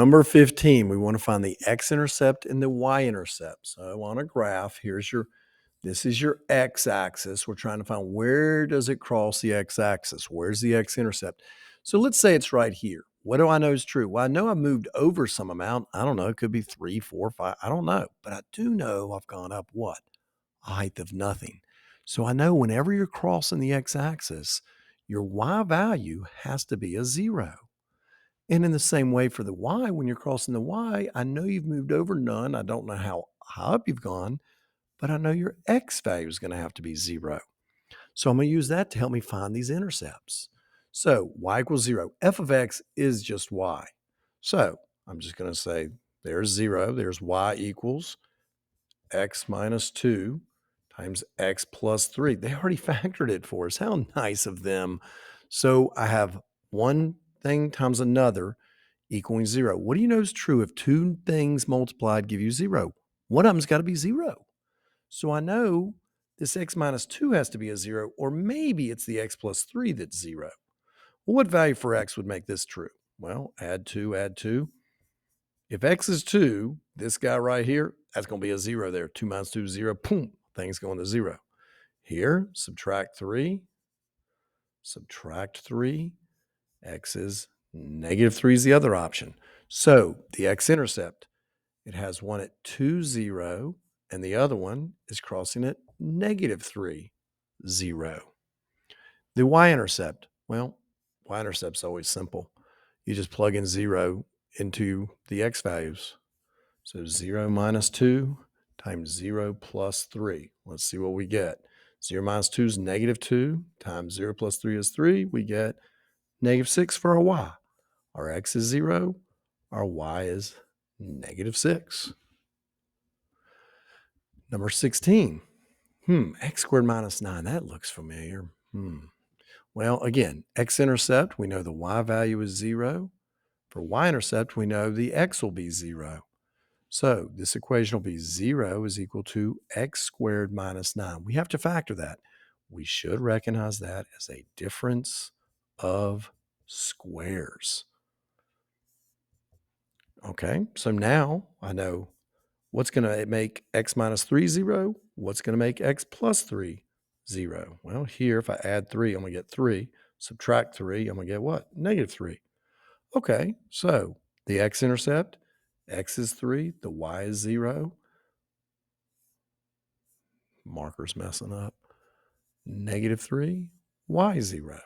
Number 15, we want to find the x-intercept and the y-intercept. So on a graph, this is your x-axis. We're trying to find where does it cross the x-axis? Where's the x-intercept? So let's say it's right here. What do I know is true? Well, I know I moved over some amount. I don't know. It could be 3, 4, 5. I don't know. But I do know I've gone up what? A height of nothing. So I know whenever you're crossing the x-axis, your y value has to be a 0. And in the same way for the y, when you're crossing the y, I know you've moved over none. I don't know how high up you've gone, but I know your x value is going to have to be 0. So I'm going to use that to help me find these intercepts. So y equals 0. F of x is just y. So I'm just going to say there's 0. There's y equals x minus 2 times x plus 3. They already factored it for us. How nice of them. So I have one thing times another equaling 0. What do you know is true? If two things multiplied give you 0, one of them's got to be 0. So I know this x minus 2 has to be a 0, or maybe it's the x plus 3 that's 0. Well, what value for x would make this true? Well, add 2, add 2. If x is 2, this guy right here, that's going to be a 0 there. 2 minus 2 is 0. Boom, thing's going to 0. Here, subtract 3. Subtract 3. X is negative 3 is the other option. So the x-intercept, it has one at 2, 0, and the other one is crossing at negative 3, 0. The y-intercept, well, y-intercept's always simple. You just plug in 0 into the x values. So 0 minus 2 times 0 plus 3. Let's see what we get. 0 minus 2 is negative 2 times 0 plus 3 is 3. We get negative 6 for our y. Our x is 0. Our y is negative 6. Number 16. X squared minus 9. That looks familiar. Well, again, x-intercept, we know the y value is 0. For y-intercept, we know the x will be 0. So this equation will be 0 is equal to x squared minus 9. We have to factor that. We should recognize that as a difference of squares. Okay, so now I know what's going to make x minus 3 0? What's going to make x plus 3 0? Well, here, if I add 3, I'm going to get 3. Subtract 3, I'm going to get what? Negative 3. Okay, so the x-intercept, x is 3, the y is 0. Marker's messing up. Negative 3, y 0.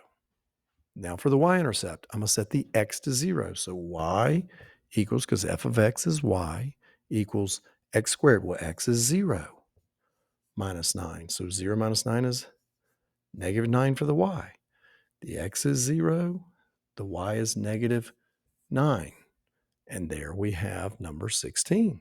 Now for the y-intercept, I'm going to set the x to 0. So y equals, because f of x is y, equals x squared. Well, x is 0 minus 9. So 0 minus 9 is negative 9 for the y. The x is 0. The y is negative 9. And there we have number 16.